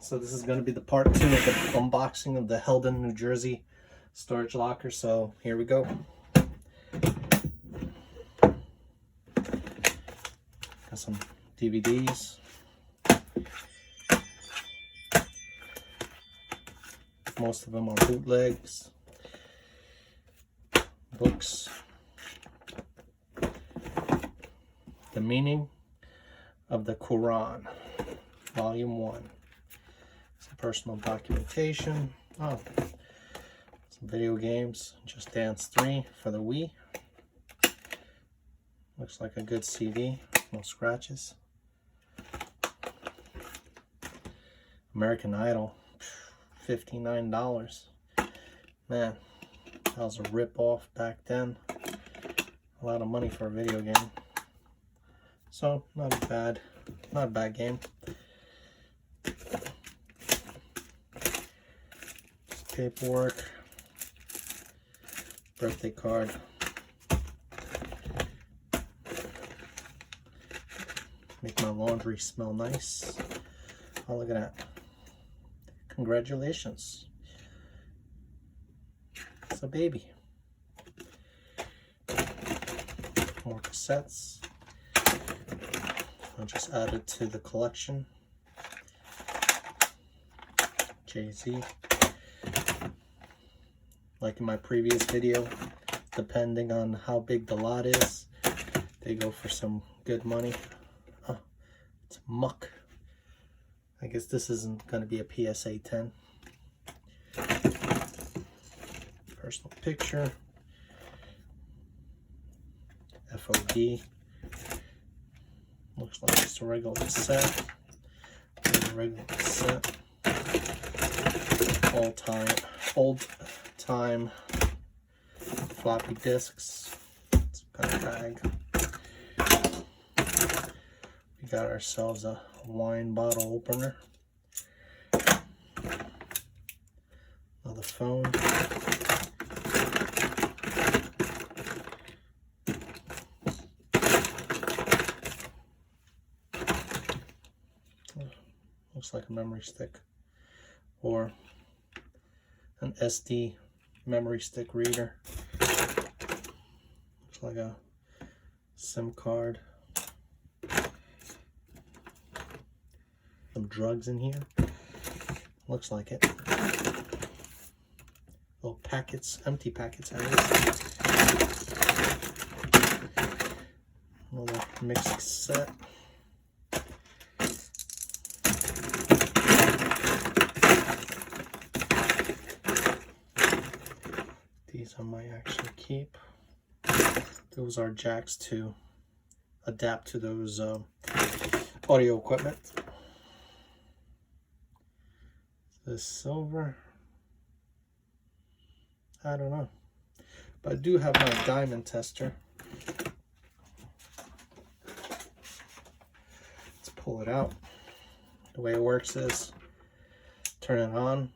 So this is going to be the part 2 of the unboxing of the Haledon, New Jersey storage locker. So here we go. Got some DVDs. Most of them are bootlegs. Books. The Meaning of the Quran, Volume 1. Some personal documentation. Oh, some video games. Just Dance 3 for the Wii. Looks like a good CD. No scratches. American Idol. $59. Man, that was a rip-off back then. A lot of money for a video game. So not a bad game. Paperwork, birthday card, make my laundry smell nice. Oh, look at that. Congratulations. It's a baby. More cassettes. I'll just add it to the collection. Jay-Z. Like in my previous video, depending on how big the lot is, they go for some good money. Oh, it's muck. I guess this isn't going to be a PSA 10. Personal picture. FOD. Looks like it's a regular cassette. Old time floppy disks. It's kind of bag. We got ourselves a wine bottle opener. Another phone. Looks like a memory stick or an SD memory stick reader. Looks like a SIM card. Some drugs in here. Looks like it. Little packets, empty packets. Another mixed cassette. These I might actually keep. Those are jacks to adapt to those audio equipment. This silver, I don't know, but I do have my diamond tester. Let's pull it out. The way it works is turn it on,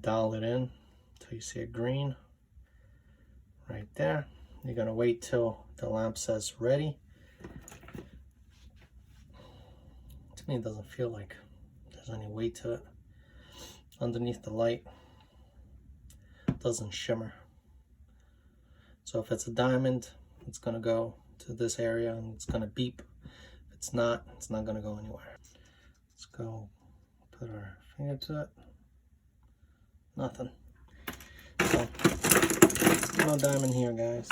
dial it in until you see it green. Right there. You're going to wait till the lamp says ready. To me, it doesn't feel like there's any weight to it. Underneath the light, it doesn't shimmer. So if it's a diamond, it's going to go to this area and it's going to beep. If it's not going to go anywhere. Let's go put our finger to it. Nothing. So, no diamond here, guys.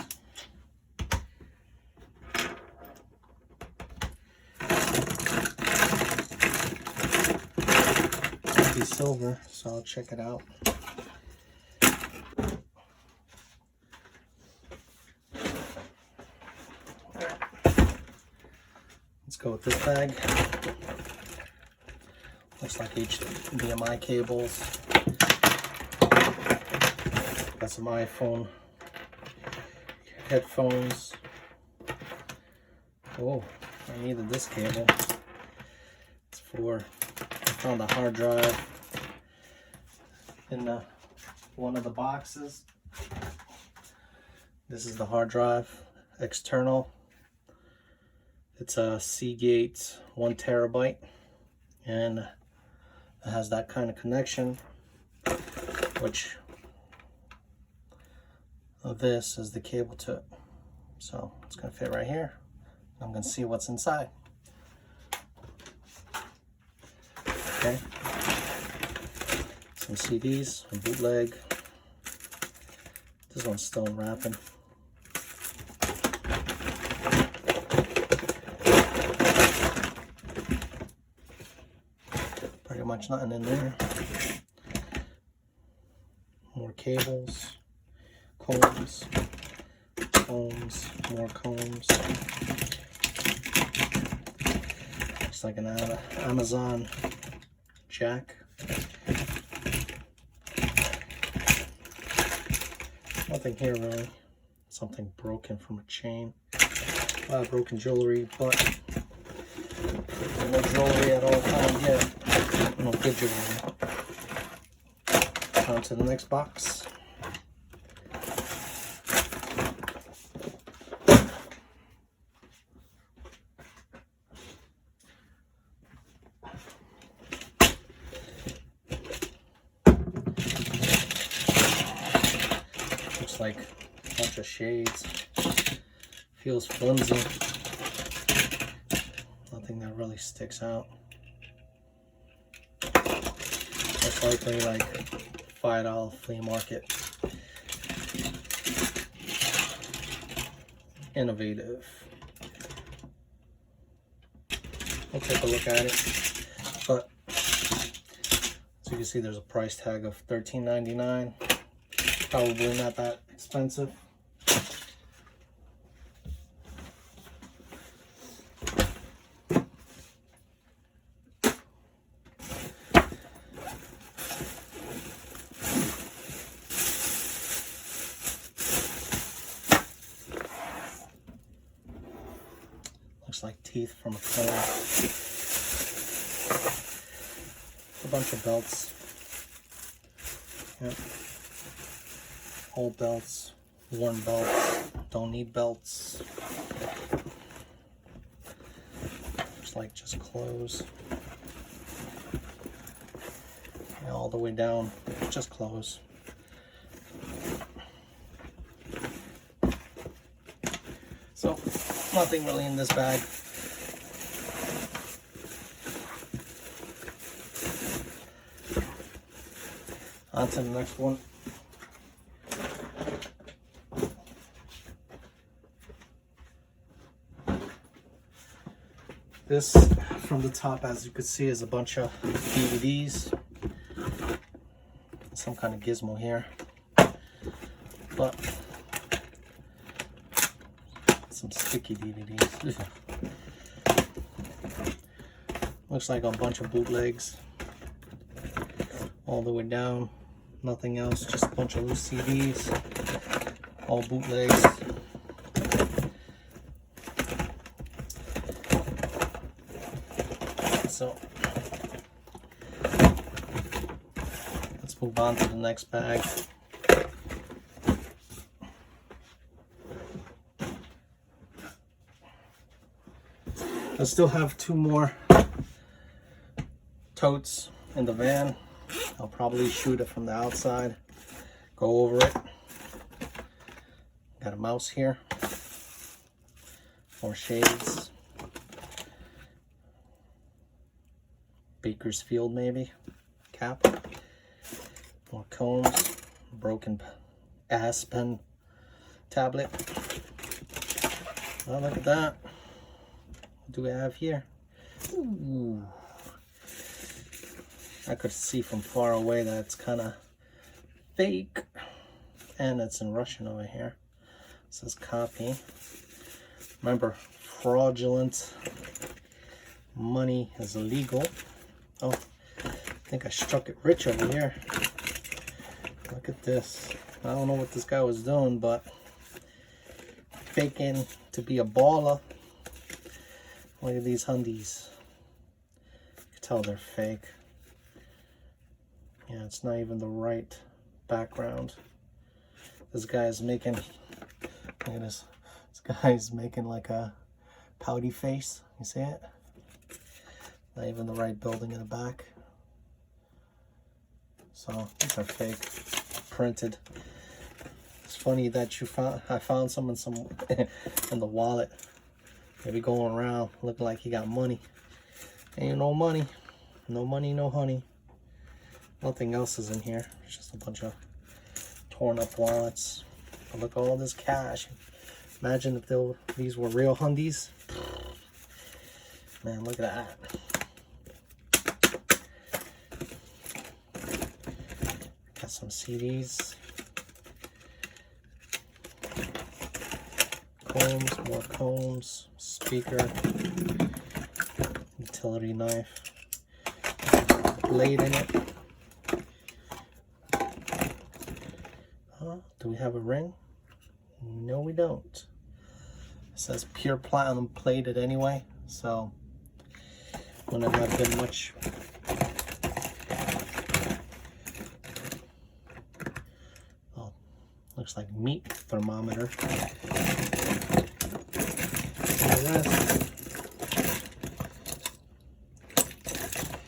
It'll be silver, so I'll check it out. Let's go with this bag. Looks like HDMI cables. Got some iPhone headphones. Oh, I needed this cable. It's for, I found a hard drive in one of the boxes. This is the hard drive, external. It's a Seagate 1 terabyte, and It has that kind of connection, which this is the cable to it. So it's going to fit right here. I'm going to see what's inside. Okay. Some CDs, a bootleg. This one's still in wrapping. Pretty much nothing in there. More cables, combs, more combs. Looks like an Amazon jack. Nothing here really. Something broken from a chain. Broken jewelry, but no jewelry at all times yet. No good jewelry. On to the next box. Looks like a bunch of shades. Feels flimsy. Nothing that really sticks out. Most likely like $5 flea market. Innovative. We'll take a look at it. But as you can see, there's a price tag of $13.99. Probably not that expensive. Looks like teeth from a comb. A bunch of belts. Yep. Old belts, worn belts, don't need belts. Looks like just clothes. Yeah, all the way down, just clothes. So, nothing really in this bag. On to the next one. This, from the top, as you can see, is a bunch of DVDs. Some kind of gizmo here. But some sticky DVDs. Looks like a bunch of bootlegs. All the way down. Nothing else, just a bunch of loose CDs. All bootlegs. So let's move on to the next bag. I still have two more totes in the van. I'll probably shoot it from the outside, go over it. Got a mouse here, more shades. Bakersfield maybe, cap, more combs, broken Aspen tablet. Oh, look at that. What do we have here? Ooh. I could see from far away that it's kind of fake, and it's in Russian over here. It says copy. Remember, fraudulent money is illegal. Oh, I think I struck it rich over here. Look at this. I don't know what this guy was doing, but faking to be a baller. Look at these hundies. You can tell they're fake. Yeah, it's not even the right background. This guy is making, look at this. This guy is making like a pouty face. You see it? Not even the right building in the back. So these are fake, printed. It's funny that I found some in in the wallet. Maybe going around looking like he got money. Ain't no money. No money, no honey. Nothing else is in here. It's just a bunch of torn up wallets. But look at all this cash. Imagine if these were real hundies. Man, look at that. Got some CDs. Combs, more combs, speaker, utility knife, blade in it. Do we have a ring? No, we don't. It says pure platinum plated anyway, so wouldn't have been much. Oh, looks like meat thermometer.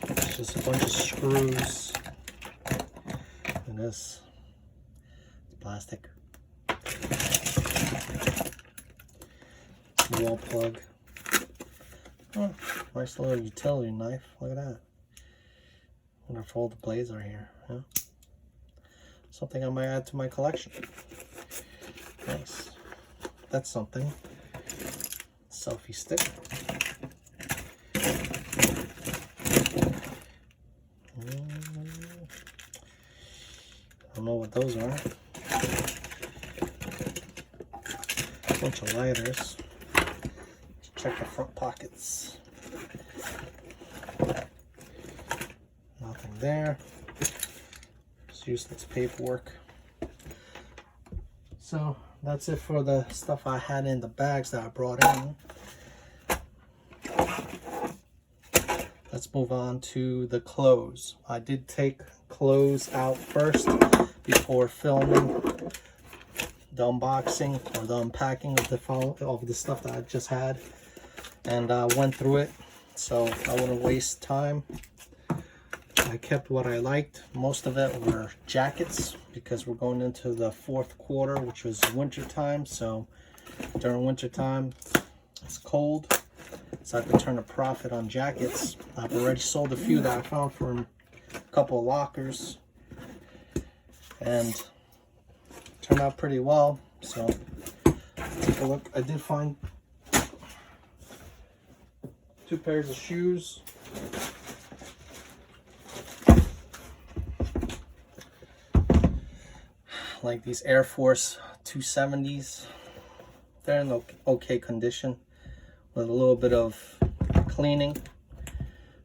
It's just a bunch of screws. And this is plastic. Wall plug. Oh, nice little utility knife. Look at that. I wonder if all the blades are here. Huh? Something I might add to my collection. Nice. That's something. Selfie stick. I don't know what those are. A bunch of lighters. Let's check the front pockets. Nothing there. Just useless paperwork. So that's it for the stuff I had in the bags that I brought in. Let's move on to the clothes. I did take clothes out first before filming the unboxing or the unpacking of the stuff that I just had, and went through it so I wouldn't waste time. I kept what I liked. Most of it were jackets because we're going into the fourth quarter, which was winter time. So during winter time, it's cold, so I could turn a profit on jackets. I've already sold a few that I found from a couple of lockers, and turned out pretty well. So take a look. I did find 2 pairs of shoes. Like these Air Force 270s. They're in okay condition with a little bit of cleaning.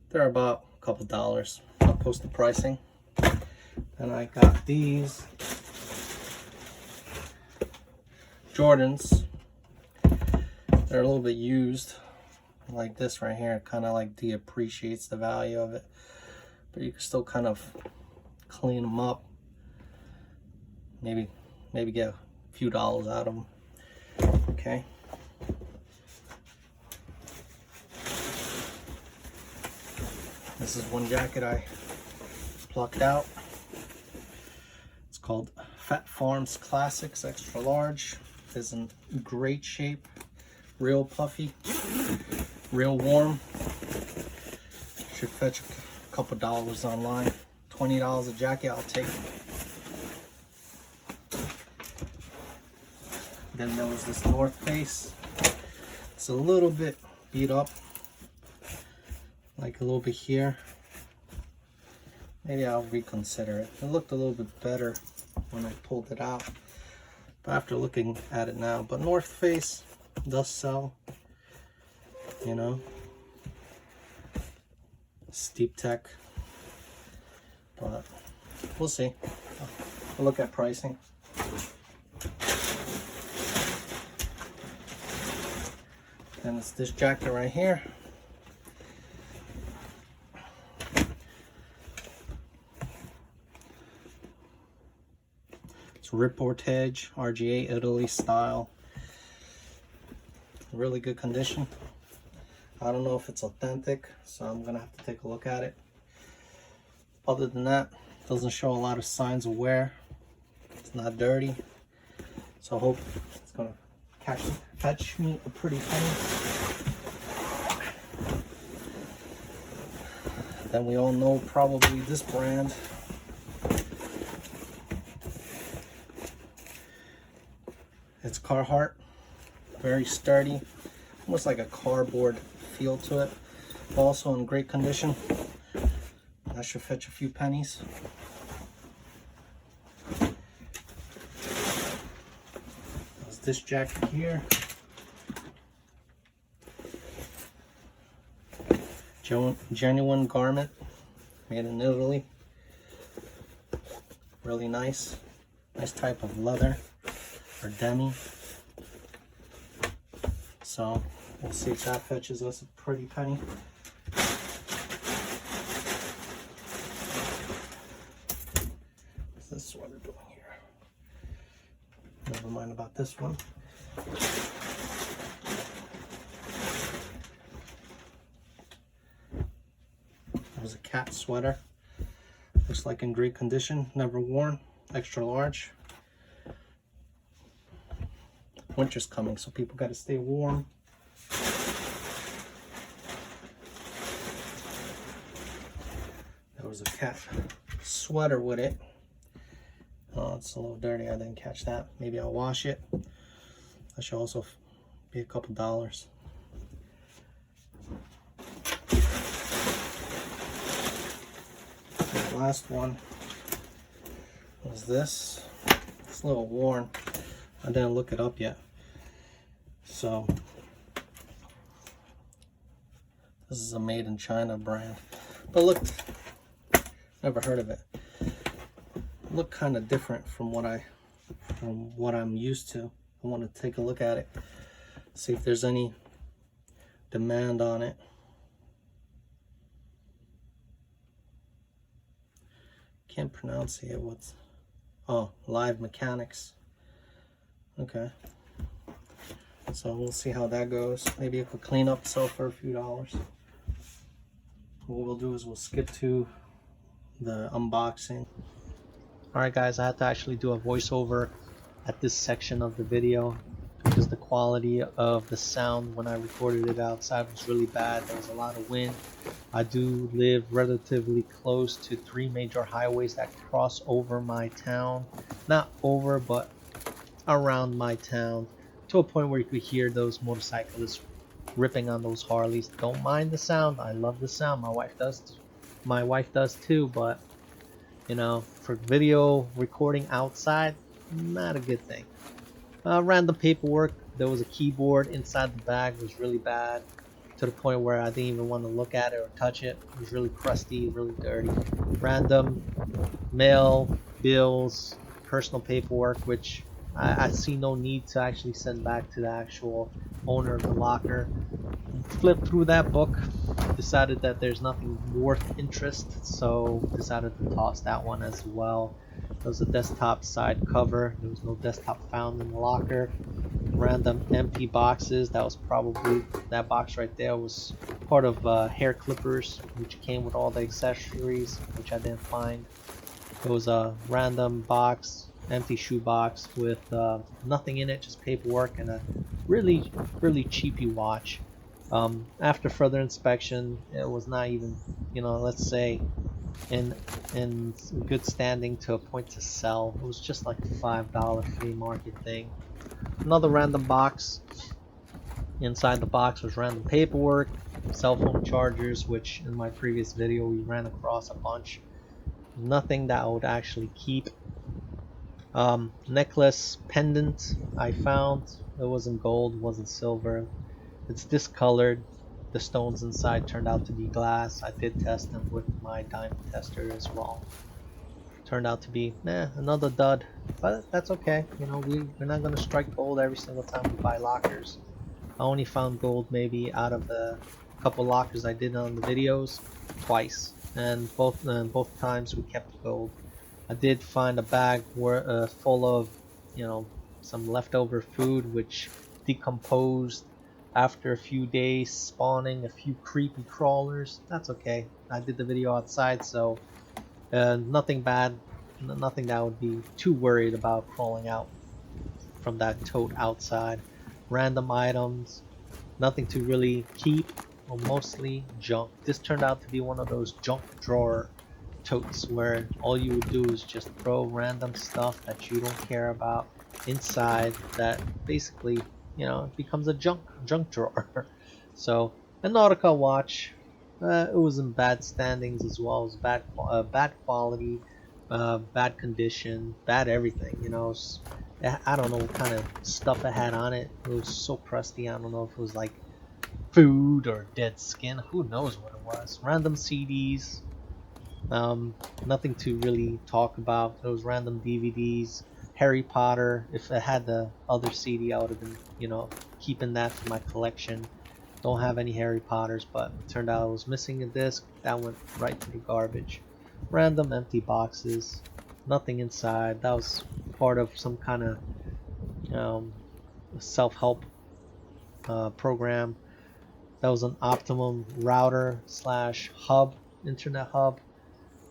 They're about a couple dollars. I'll post the pricing. And I got these Jordans. They're a little bit used. Like this right here, kind of like depreciates the value of it, but you can still kind of clean them up. Maybe get a few dollars out of them. Okay. This is one jacket I plucked out. It's called Fat Farms Classics Extra Large. It's in great shape, real puffy, real warm. Should fetch a couple dollars online. $20 a jacket, I'll take it. Then there was this North Face. It's a little bit beat up, like a little bit here. Maybe I'll reconsider it. It looked a little bit better when I pulled it out, but after looking at it now, but North Face does sell, you know, steep tech, but we'll see. We'll look at pricing. And it's this jacket right here. It's Reportage RGA Italy style. Really good condition. I don't know if it's authentic, so I'm gonna have to take a look at it. Other than that, Doesn't show a lot of signs of wear. It's not dirty. So I hope it's gonna fetch me a pretty penny. Then we all know probably this brand. It's Carhartt. Very sturdy, almost like a cardboard feel to it. Also in great condition. That should fetch a few pennies. There's this jacket here. Genuine garment, made in Italy. Really nice. Nice type of leather or demi. So we'll see if that fetches us a pretty penny. What's this sweater doing here? Never mind about this one. There's a cat sweater. Looks like in great condition, never worn, extra large. Winter's coming, so people got to stay warm. There was a cat sweater with it. Oh, it's a little dirty. I didn't catch that. Maybe I'll wash it. That should also be a couple dollars. The last one was this. It's a little worn. I didn't look it up yet. So this is a made in China brand. But look, never heard of it. Look kind of different from what I'm used to. I want to take a look at it. See if there's any demand on it. Can't pronounce it. What's Live Mechanics. Okay, so we'll see how that goes. Maybe it could clean up itself for a few dollars. What we'll do is we'll skip to the unboxing. Alright guys, I had to actually do a voiceover at this section of the video because the quality of the sound when I recorded it outside was really bad. There was a lot of wind. I do live relatively close to 3 major highways that cross over my town. Not over, but around my town, to a point where you could hear those motorcyclists ripping on those Harleys. Don't mind the sound. I love the sound. My wife does too, but you know, for video recording outside, not a good thing. Random paperwork. There was a keyboard inside the bag. It was really bad, to the point where I didn't even want to look at it or touch it. It was really crusty, really dirty. Random mail, bills, personal paperwork, which I see no need to actually send back to the actual owner of the locker. Flipped through that book, decided that there's nothing worth interest, so decided to toss that one as well. There was a desktop side cover. There was no desktop found in the locker. Random empty boxes. That was probably, that box right there was part of hair clippers, which came with all the accessories, which I didn't find. It was a random box, empty shoe box with nothing in it, just paperwork and a really cheapy watch. After further inspection, it was not even, you know, let's say in good standing to a point to sell. It was just like a $5 flea market thing. Another random box. Inside the box was random paperwork, cell phone chargers, which in my previous video we ran across a bunch. Nothing that I would actually keep. Necklace pendant I found. It wasn't gold, wasn't silver. It's discolored. The stones inside turned out to be glass. I did test them with my diamond tester as well. Turned out to be another dud, but that's okay. You know, we're not gonna strike gold every single time we buy lockers. I only found gold maybe out of the couple lockers I did on the videos twice, and both times we kept gold. I did find a bag full of, you know, some leftover food which decomposed after a few days, spawning a few creepy crawlers. That's okay. I did the video outside, so Nothing bad, nothing that I would be too worried about crawling out from that tote outside. Random items, nothing to really keep, or mostly junk. This turned out to be one of those junk drawer totes where all you would do is just throw random stuff that you don't care about inside that basically, it becomes a junk drawer. So a Nautica watch, it was in bad standings as well as bad quality, bad condition, bad everything. I don't know what kind of stuff it had on it. It was so crusty. I don't know if it was like food or dead skin. Who knows what it was? Random CDs. Nothing to really talk about. Those random DVDs. Harry Potter. If it had the other CD, I would have been, keeping that for my collection. Don't have any Harry Potters, but it turned out I was missing a disc. That went right to the garbage. Random empty boxes. Nothing inside. That was part of some kind of self-help program. That was an Optimum router slash hub, internet hub.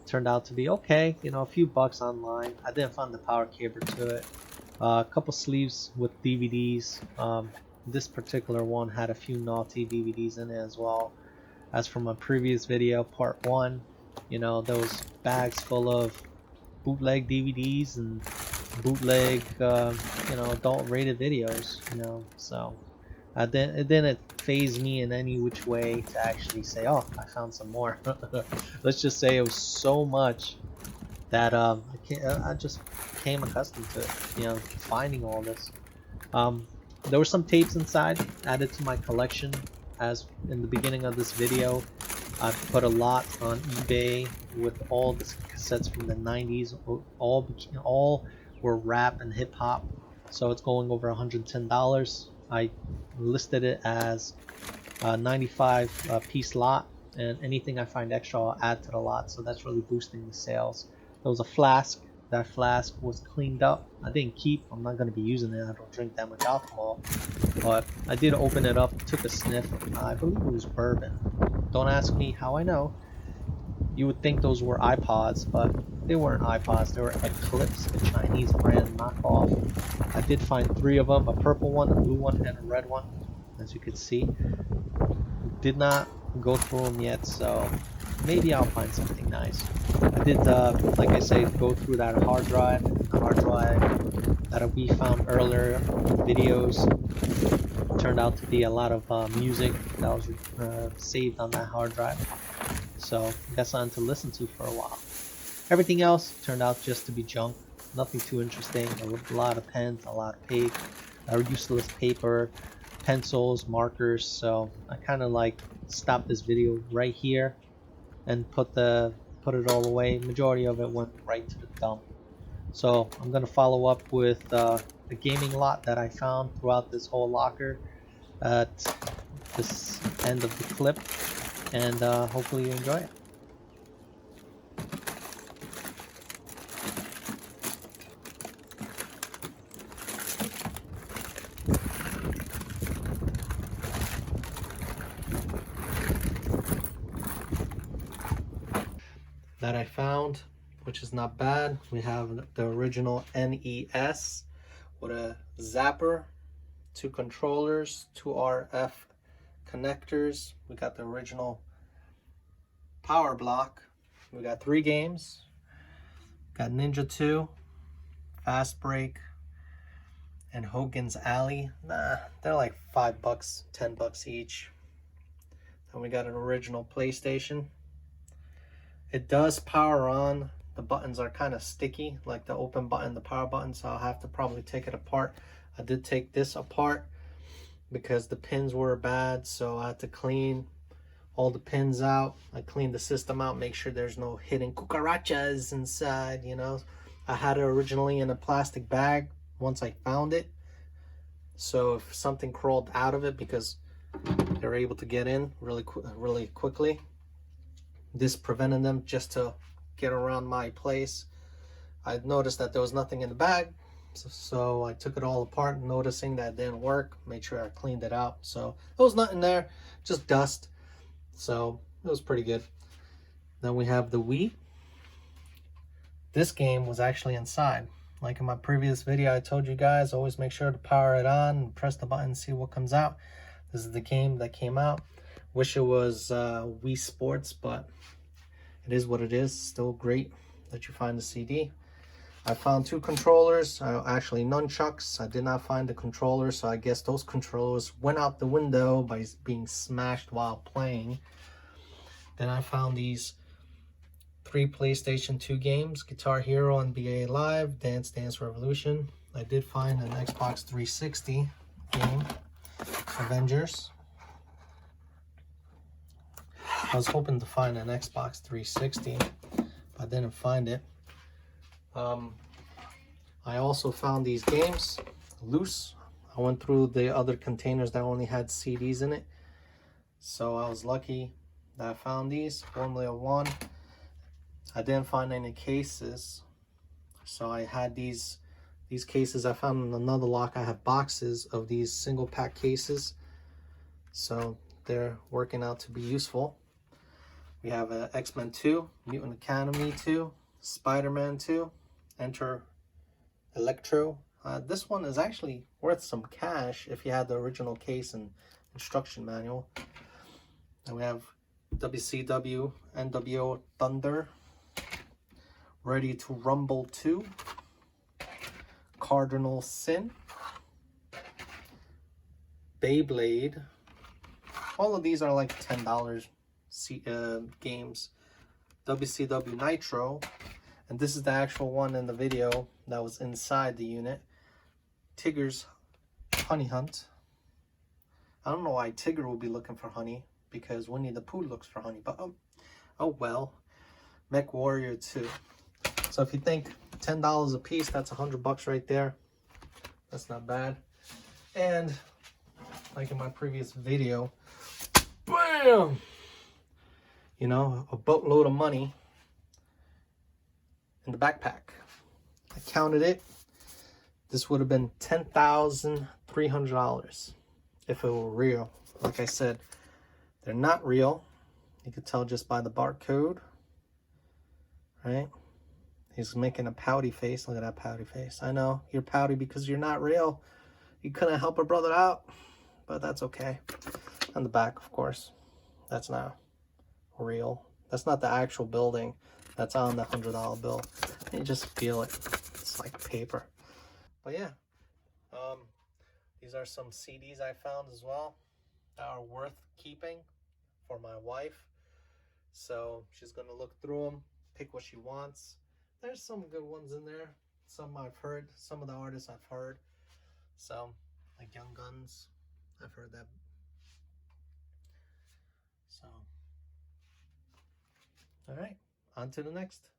Turned out to be okay, a few bucks online. I didn't find the power cable to it. A couple sleeves with DVDs. This particular one had a few naughty DVDs in it as well. As from a previous video, part 1, those bags full of bootleg DVDs and bootleg, adult rated videos, so it didn't phase me in any which way to actually say, oh, I found some more. Let's just say it was so much that I just became accustomed to it, finding all this. There were some tapes inside added to my collection. As in the beginning of this video, I put a lot on eBay with all the cassettes from the 90s. All were rap and hip hop, so it's going over $110. I listed it as a 95 piece lot, and anything I find extra I'll add to the lot, so that's really boosting the sales. There was a flask. That flask was cleaned up. I didn't keep. I'm not going to be using it. I don't drink that much alcohol. But I did open it up, took a sniff. I believe it was bourbon. Don't ask me how I know. You would think those were iPods, but they weren't iPods. They were Eclipse, a Chinese brand knockoff. I did find 3 of them, a purple one, a blue one, and a red one, as you can see. Did not go through them yet, so maybe I'll find something nice. I did, like I say, go through that hard drive. The hard drive that we found earlier in videos turned out to be a lot of music that was saved on that hard drive. So I got something to listen to for a while. Everything else turned out just to be junk. Nothing too interesting. A lot of pens, a lot of paper, useless paper, pencils, markers. So I kind of like stopped this video right here and put it all away. Majority of it went right to the dump. So I'm gonna follow up with the gaming lot that I found throughout this whole locker at this end of the clip, and hopefully you enjoy it. That I found, which is not bad. We have the original NES with a zapper, 2 controllers, 2 RF connectors. We got the original power block. We got 3 games. Got Ninja 2, Fast Break, and Hogan's Alley. They're like $5, $10 each. Then we got an original PlayStation. It does power on. The buttons are kind of sticky, like the open button, the power button, so I'll have to probably take it apart. I did take this apart because the pins were bad, so I had to clean all the pins out. I cleaned the system out, make sure there's no hidden cucarachas inside, I had it originally in a plastic bag once I found it, so if something crawled out of it, because they were able to get in really quickly, this prevented them just to get around my place. I noticed that there was nothing in the bag, so I took it all apart, noticing that it didn't work. Made sure I cleaned it out, so there was nothing there, just dust. So it was pretty good. Then we have the Wii. this game was actually inside. Like in my previous video, I told you guys, always make sure to power it on and press the button and see what comes out. This is the game that came out. Wish it was Wii Sports, but it is what it is. Still great that you find the CD. I found 2 controllers, actually nunchucks. I did not find the controller, so I guess those controllers went out the window by being smashed while playing. Then I found these 3 PlayStation 2 games, Guitar Hero and BA Live, Dance Dance Revolution. I did find an Xbox 360 game, Avengers. I was hoping to find an Xbox 360, but I didn't find it. I also found these games loose. I went through the other containers that only had CDs in it, so I was lucky that I found these. Formula 1. I didn't find any cases, so I had these cases. I found in another lock. I have boxes of these single pack cases, so they're working out to be useful. We have X-Men 2, Mutant Academy 2, Spider-Man 2, Enter Electro. This one is actually worth some cash if you had the original case and instruction manual. And we have WCW NWO Thunder, Ready to Rumble 2, Cardinal Sin, Beyblade. All of these are like $10 games. WCW Nitro, and this is the actual one in the video that was inside the unit. Tigger's Honey Hunt. I don't know why Tigger will be looking for honey, because Winnie the Pooh looks for honey, but oh well. Mech Warrior 2. So if you think $10 a piece, that's $100 right there. That's not bad. And like in my previous video, bam! You know, a boatload of money in the backpack. I counted it. This would have been $10,300 if it were real. Like I said, they're not real. You could tell just by the barcode, right? He's making a pouty face. Look at that pouty face. I know, you're pouty because you're not real. You couldn't help a brother out, but that's okay. On the back, of course, that's not real. That's not the actual building that's on the $100 bill. You just feel it. It's like paper. But yeah, these are some CDs I found as well that are worth keeping for my wife. So she's gonna look through them, pick what she wants. There's some good ones in there. Some I've heard, some of the artists I've heard. So, like Young Guns, I've heard that. So, all right, on to the next.